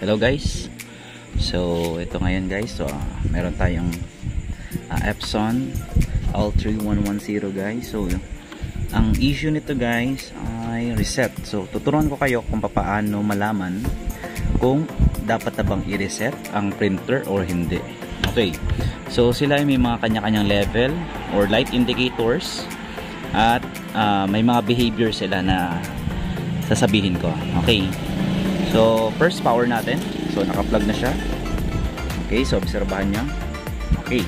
Hello guys. So ito ngayon guys. So meron tayong Epson L3110 guys. So ang issue nito guys ay reset. So tuturuan ko kayo kung paano malaman kung dapat na bang i-reset ang printer or hindi. Okay. So sila ay may mga kanya-kanyang level or light indicators at may mga behavior sila na sasabihin ko. Okay. So first, power natin. So naka-plug na siya. Okay, so obserbahan nyo. Okay.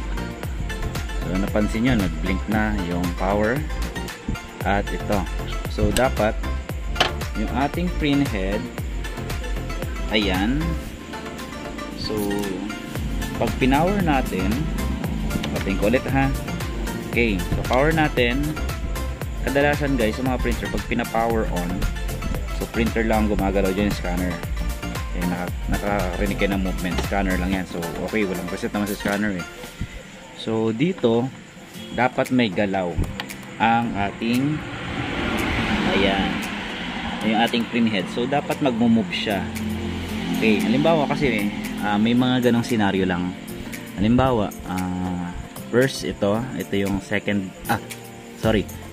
So napansin nyo, nag-blink na yung power. At ito. So dapat yung ating print head, ayan. So pag pinower natin, pating ko ulit ha. Okay, so power natin. Kadalasan guys, sa mga printer, pag pina-power on, so printer lang gumagalaw dyan yung scanner. Eh, nakakarinig kayo ng movement. Scanner lang yan. So okay, walang reset naman sa scanner eh. So dito dapat may galaw ang ating, ayan, yung ating print head. So dapat magmo-move siya. Okay, halimbawa kasi may mga ganong scenario lang. Halimbawa first, ito yung second,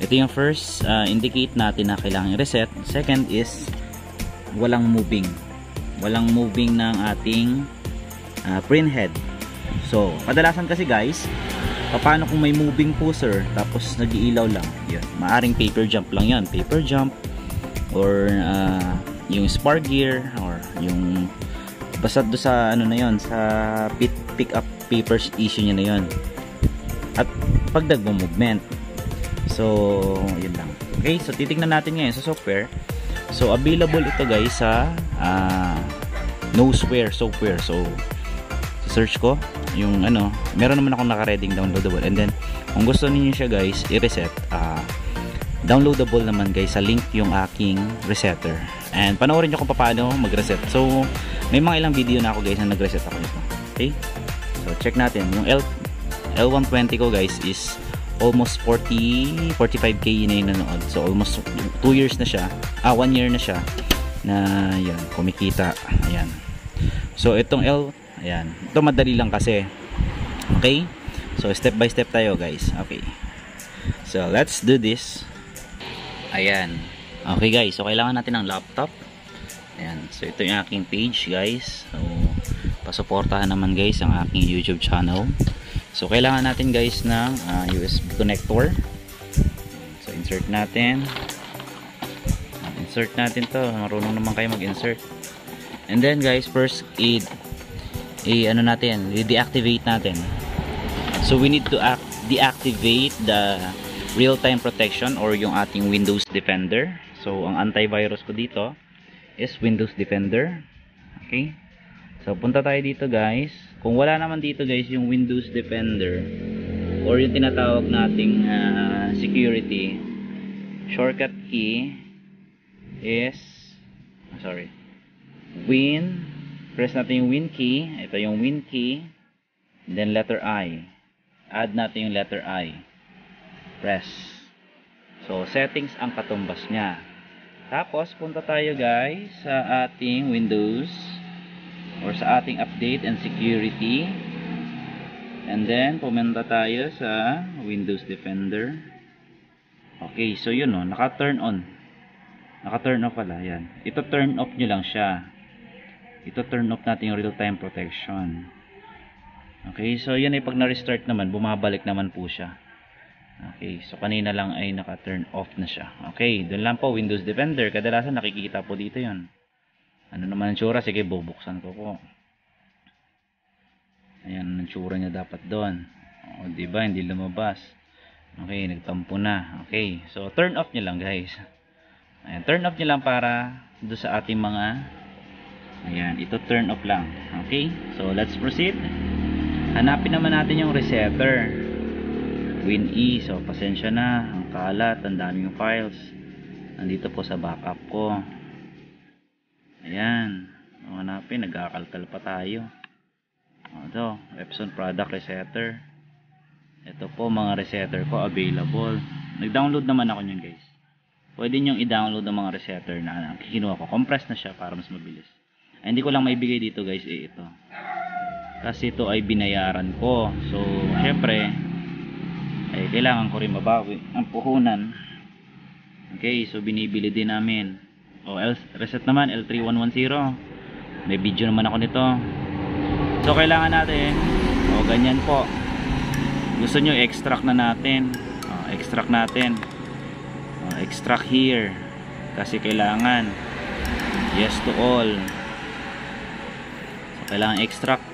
ito yung first indicate natin na kailangan i-reset. Second is walang moving ng ating print head. So kadalasan kasi guys, paano kung may moving po sir, tapos nag-iilaw lang, yun, maaring paper jump lang yan, paper jump or yung spark gear or yung basta do sa ano na yon, sa pick up papers issue niya na yon, at pag nagmo-movement. So yun lang. Okay, so titingnan natin ngayon sa software. So available ito guys sa Noseware software. So search ko yung ano, meron naman akong naka-reading downloadable, and then kung gusto niyo siya guys i-reset, downloadable naman guys sa link yung aking resetter, and panoorin nyo kung paano mag-reset. So may mga ilang video na ako guys na nag-reset ako nito. Okay, so check natin yung L120 ko guys is almost 45k na yung nanood. So almost 2 years na siya, 1 year na siya na yan, kumikita. Ayan. So itong ayan, ito madali lang kasi. Okay, so step by step tayo guys. Okay, so let's do this. Ayan. Okay guys, so kailangan natin ng laptop. Ayan, so ito yung aking page guys. So pasuportahan naman guys ang aking YouTube channel. So kailangan natin guys ng USB connector. So insert natin to, marunong naman kayo mag-insert. And then guys, first deactivate natin. So we need to deactivate the real-time protection or yung ating Windows Defender. So ang antivirus ko dito is Windows Defender. Okay, so punta tayo dito guys. Kung wala naman dito guys yung Windows Defender or yung tinatawag nating security, shortcut key is press natin yung Win key. Ito yung Win key, then letter I, add natin yung letter I, press. So settings ang katumbas nya. Tapos punta tayo guys sa ating Windows or sa ating update and security, and then pumunta tayo sa Windows Defender. Okay, so yun o, naka-turn on, naka-turn off pala, yan. Ito turn off nyo lang siya. Ito turn off natin yung real-time protection. Okay, so yan ay pag na-restart naman, bumabalik naman po siya. Okay, so kanina lang ay naka-turn off na siya. Okay, doon lang po, Windows Defender. Kadalasan nakikita po dito yon. Ano naman ang tsura? Sige, bubuksan ko po. Ayan ang tsura niya dapat doon. O, diba? Hindi lumabas. Okay, nagtampo na. Okay, so turn off nyo lang guys. Ayan, turn off nyo lang para doon sa ating mga, ayan, ito turn off lang. Okay, so let's proceed. Hanapin naman natin yung resetter, WinE. So pasensya na, ang kalat, ang daming files. Nandito po sa backup ko. Ayan, hanapin, nagkakalkal pa tayo. Ito, Epson product resetter. Ito po mga resetter ko available. Nag-download naman ako nyan guys. pwede nyong i-download ang mga resetter na kinuha ko. Compress na siya para mas mabilis. Hindi ko lang maibigay dito guys ito. Kasi ito ay binayaran ko. So, syempre, ay kailangan ko rin mabawi ang puhunan. Okay, so binibili din namin. Reset naman, L3110. May video naman ako nito. So, kailangan natin, ganyan po. Gusto nyo, extract na natin. Extract natin. Extract here. Kasi kailangan. Yes to all. So, kailangan extract.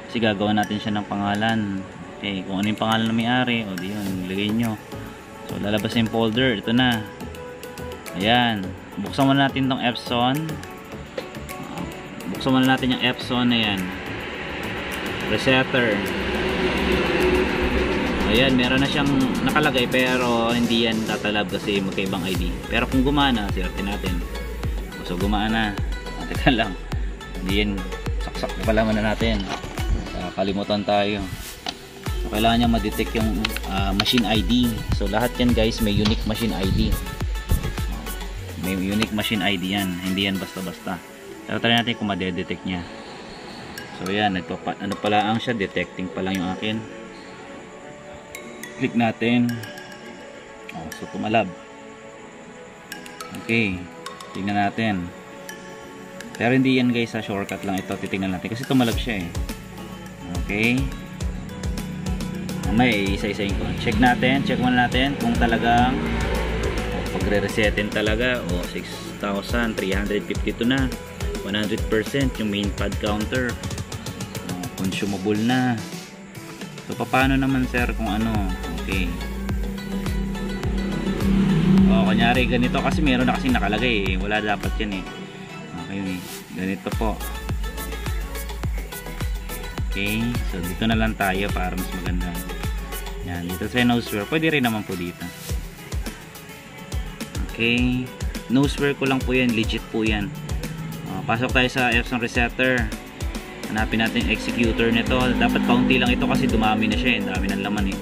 Kasi gagawa natin siya ng pangalan. Okay, kung ano yung pangalan ng may-ari, o di yun, ilagay nyo. So, lalabas yung folder. Ito na. Ayan. Buksan muna natin tong Epson. Buksan muna natin yung Epson na yan. Resetter. Ayan, meron na siyang nakalagay pero hindi yan tatalab kasi magkaibang ID. Pero kung gumana, sirapin natin. So, gumana. Teka lang. Hindi yan. Saksak na pala muna natin. Kalimutan tayo. So, kailangan niya ma-detect yung machine ID. So, lahat yan guys may unique machine ID. May unique machine ID yan. Hindi yan basta-basta. Pero try natin kung ma-detect niya. So, yan. Ano pala ang siya? Detecting pa lang yung akin. Click natin. So, tumalab. Okay. Tingnan natin. Pero hindi yan guys sa shortcut lang ito. Titingnan natin. Kasi tumalab siya eh. Okay. May isa-isayin ko. Check natin. Check muna natin kung talagang pagre-resetin talaga. 6,352 na. 100% yung main pad counter. Consumable na. So, paano naman sir kung ano? Okay. Kunyari ganito kasi meron na kasi nakalagay eh. Wala dapat yan eh. Okay. Ganito po. Okay, so dito na lang tayo para mas maganda. Yan, dito sa noseware. Pwede rin naman po dito. Okay, noseware ko lang po yan. Legit po yan. Pasok tayo sa Epson Resetter. Hanapin natin yung executor nito. Dapat kaunti lang ito kasi dumami na siya. Dami ng laman eh.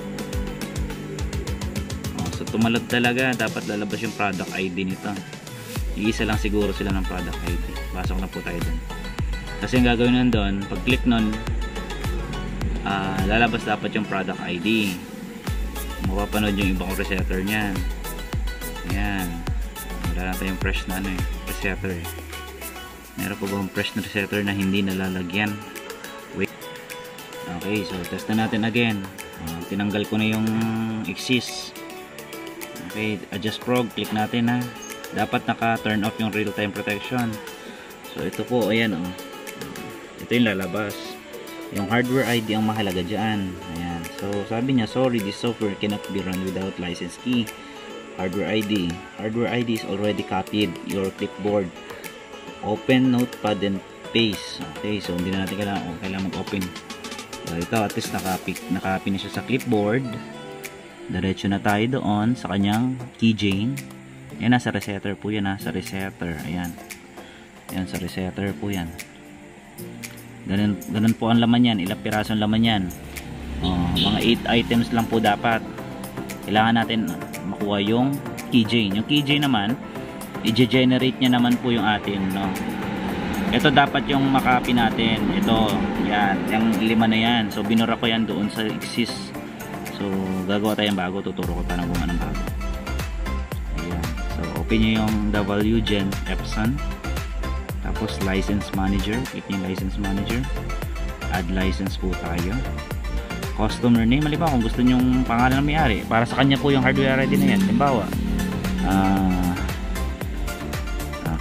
So tumalab talaga. Dapat lalabas yung product ID nito. Iisa lang siguro sila ng product ID. Pasok na po tayo dun. Kasi ang gagawin nandun, pag click nun, lalabas dapat yung product ID. Mapapanood yung ibang resetter niyan. Ayan. Wala natin yung fresh na resetter. Meron pa ba yung fresh na resetter na hindi nalalagyan? Wait. Okay, so test na natin again. Tinanggal ko na yung exist. Okay, adjust prog. Click natin ha. Dapat naka-turn off yung real-time protection. So ito po, ayan o. Ito yung lalabas. Yung hardware ID ang mahalaga dyan. Ayan. So, sabi niya, sorry, this software cannot be run without license key. Hardware ID. Hardware ID is already copied your clipboard. Open notepad and paste. Okay, so hindi na natin kailangan mag-open. So, ito, at least nakapin na siya sa clipboard. Diretso na tayo doon sa kanyang keychain. Yan, nasa resetter po yan. Nasa resetter. Ayan. Ayan, sa resetter po yan. Ganun po ang laman yan. Ilang piraso ang laman yan. Mga 8 items lang po dapat. Kailangan natin makuha yung keychain. Yung keychain naman, i-generate niya naman po yung atin, no? Ito dapat yung makapin natin. Ito, yan. Yung 5 na yan. So, binura ko yan doon sa exist. So, gagawa tayong bago. Tuturo ko pa ng kung anong bago. Ayan. So, open nyo yung WGen Epson. Tapos license manager, click yung license manager, add license po tayo, customer name, halimbawa kung gusto nyo yung pangalan ng may-ari, para sa kanya po yung hardware ID na yan, halimbawa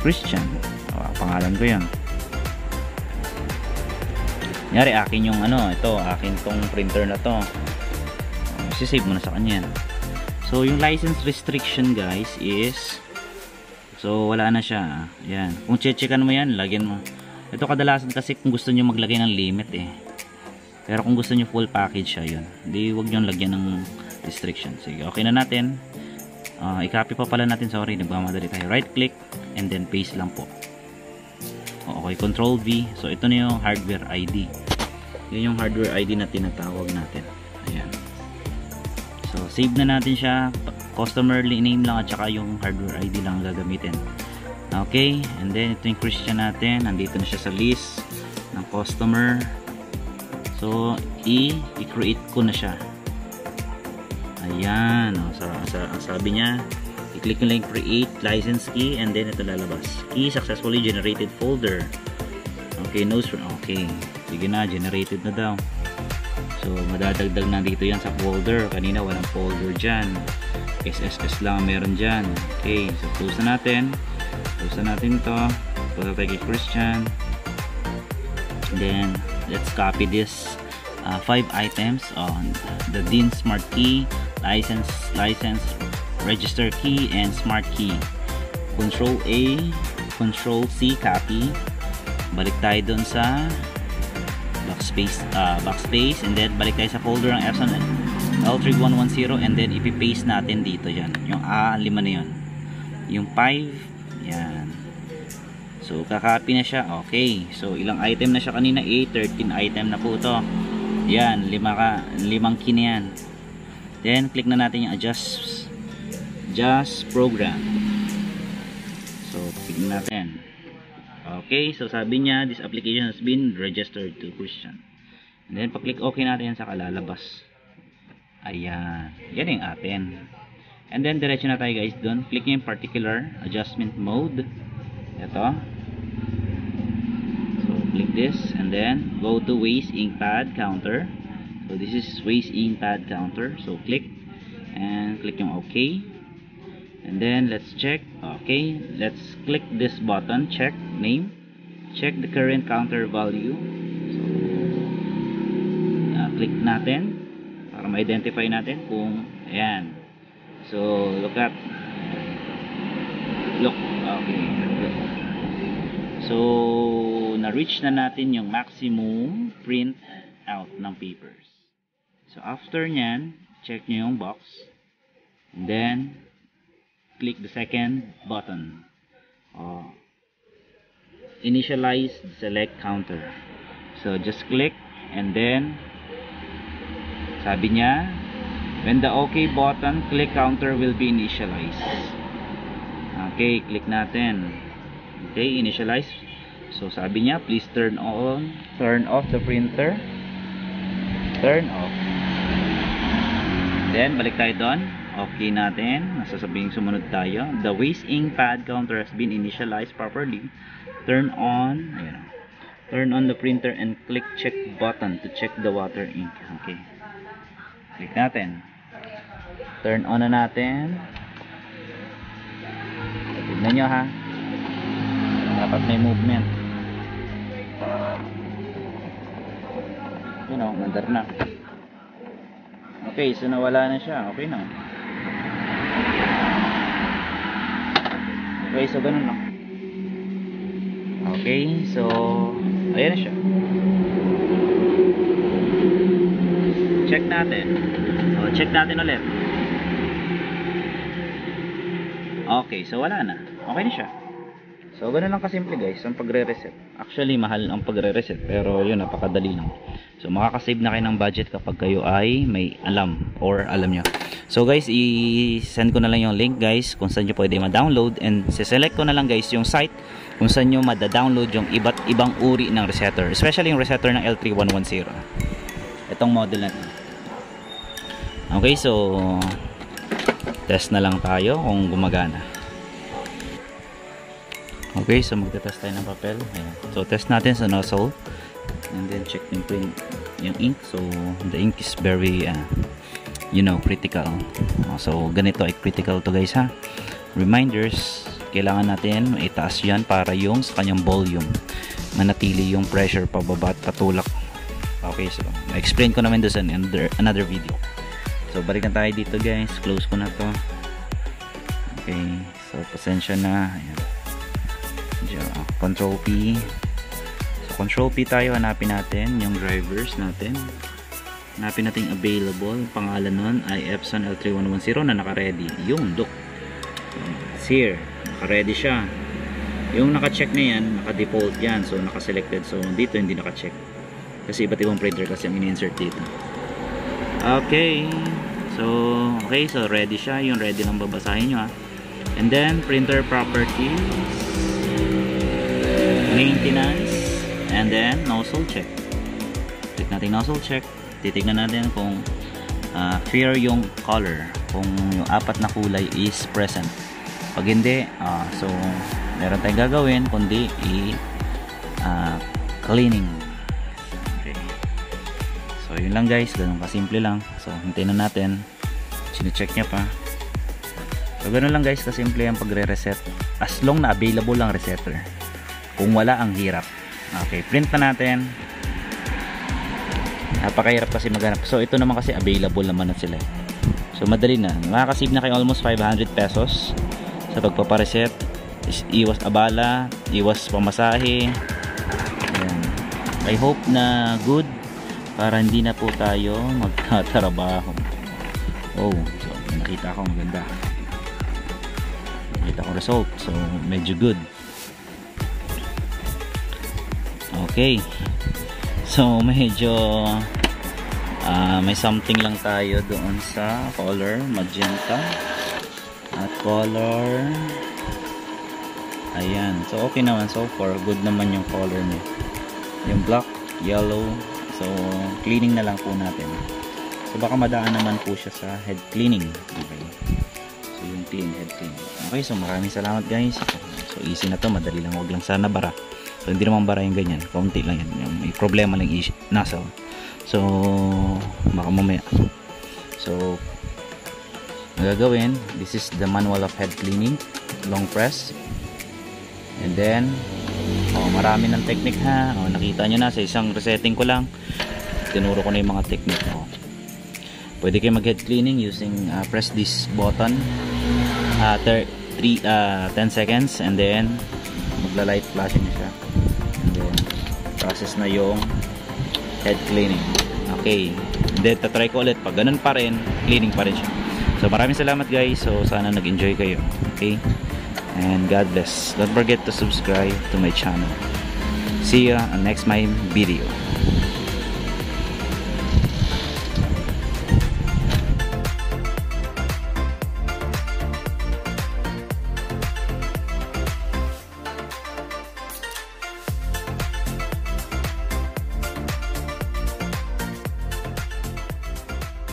Christian, pangalan ko yan, kunyari akin yung ito, akin tong printer na to, sisave mo na sa kanya. So yung license restriction guys is, so wala na siya. Ayan. Kung checkan mo yan, lagyan mo. Ito kadalasan kasi kung gusto nyo maglagay ng limit eh. Pero kung gusto nyo full package siya, yun. Hindi, huwag nyo lagyan ng restriction. Sige, okay na natin. I-copy pa pala natin. Sorry, nagmamadali tayo. Right click and then paste lang po. Okay, control V. So ito na yung hardware ID. Yun yung hardware ID na tinatawag natin. Ayan. So save na natin siya. Customer name lang at saka yung hardware ID lang gagamitin. Okay, and then ito yung Christian natin, nandito na siya sa list ng customer. So i-create ko na siya. Ayan, sabi niya, i-click nyo lang create license key, and then ito lalabas, key successfully generated folder. Okay, okay, sige na, generated na daw. So madadagdag na dito yan sa folder. Kanina walang folder dyan, SSS lang meron dyan. Okay, so close na natin to. Punta tayo kay Christian, and then let's copy this 5 items on the DIN smart key, license, register key, and smart key. Control A, Control C, copy. Balik tayo dun sa backspace, and then balik tayo sa folder ng Epson L3110, and then ipipaste natin dito yan, yung A5 na yun, yung 5, yan. So kakopy na siya. Okay, so ilang item na siya kanina? 13 item na po ito. Yan, 5 key na yan. Then click na natin yung adjust program. So tignan natin. Okay, so sabi niya this application has been registered to Christian. And then pag-click OK natin, saka lalabas. Ayan, yan yung atin. And then diretso na tayo guys doon. Click nyo yung particular adjustment mode. Ito. So click this, and then go to waste ink pad counter. So this is waste ink pad counter. So click and click yung OK. And then let's check. Okay, let's click this button, check name, check the current counter value. So click natin para ma-identify natin kung ayan. So look. Okay. So na-reach na natin yung maximum print out ng papers. So after nyan, check nyo yung box, and then click the second button, initialize the select counter. So just click, and then sabi niya when the OK button click, counter will be initialized. Okay, click natin. Okay, initialize. So sabi niya please turn off the printer, turn off. Then balik tayo doon. Okay natin, nasasabing sumunod tayo. The waste ink pad counter has been initialized properly. Turn on the printer and click check button to check the water ink. Okay, click natin. Turn on na natin. Tignan nyo ha, dapat may movement. You know, mandar na. Okay, so nawala na siya. Okay na. Okay, so ganun lang. Okay, so ayan na siya. Check natin. So check natin ulit. Okay, so wala na. Okay na siya. So ganun lang kasimple guys ang pagre-reset. Actually mahal ang pagre-reset, pero yun, napakadali lang. So makakasave na kayo ng budget kapag kayo ay may alam, or alam nyo. So guys, i-send ko na lang yung link guys kung saan nyo pwede ma-download, and select ko na lang guys yung site kung saan nyo ma-download yung iba't ibang uri ng resetter, especially yung resetter ng L3110, itong model na ito. Okay, so test na lang tayo kung gumagana. Okay, so magte-test tayo ng papel. Ayan. So test natin sa nozzle, and then check yung ink. So the ink is very critical. So ganito ay critical to guys ha. Reminders, kailangan natin itaas yan para yung sa kanyang volume manatili yung pressure pababa at patulak. Okay, so na-explain ko naman doon sa another video. So balikan tayo dito guys, close ko na to. Okay, so pasensya na. Ayan. Control P. So Control P tayo, hanapin natin yung drivers natin. Hanapin natin available. Pangalan nun ay Epson L3110 na naka-ready. Yung look. It's here. Naka-ready siya. Yung naka-check na yan, naka-default yan. So naka-selected. So dito hindi naka-check. Kasi iba't ibang printer kasi ang in-insert dito. Okay. So ready siya. Yung ready lang babasahin nyo ha. And then printer properties. maintenance, and then nozzle check. Click natin nozzle check. Titignan natin kung clear yung color, kung yung apat na kulay is present. Pag hindi, so meron tayong gagawin kundi cleaning. Okay. So yun lang guys, ganun kasimple lang. So hintayin na natin, sine-check niya pa. So ganun lang guys, kasimple ang pagre-reset, as long na available lang resetter. Kung wala, ang hirap. Okay, print na natin. Napakahirap kasi maghanap. So ito naman kasi available naman na sila. So madali na. Makakasave na kayo almost 500 pesos sa pagpapareset. Iwas abala, iwas pamasahe. Ayan. I hope na good para hindi na po tayo magtatrabaho. Oh, so nakita ko maganda. Nakita ko result. So medyo good. Okay. So medyo may something lang tayo doon sa color magenta at color, ayan. So okay naman so far, good naman yung color niya, yung black, yellow. So cleaning na lang po natin. So baka madaan naman po siya sa head cleaning. Okay, so yung head cleaning. Okay, so maraming salamat guys. So easy na to, madali lang, wag lang sana bara. So hindi naman bara yung ganyan, konti lang yan, yung may problema lang nozzle. So baka mamaya. So gagawin, this is the manual of head cleaning, long press, and then marami ng technique ha. Nakita nyo na sa isang resetting ko lang, tinuro ko na yung mga technique. Pwede kayo mag head cleaning using press this button 10 seconds, and then magla light flashing na siya, and then process na yung head cleaning. Okay, then tatry ko ulit, pag ganun pa rin, cleaning pa rin siya. So maraming salamat guys. So sana nag-enjoy kayo. Okay, and God bless. Don't forget to subscribe to my channel. See ya on next my video.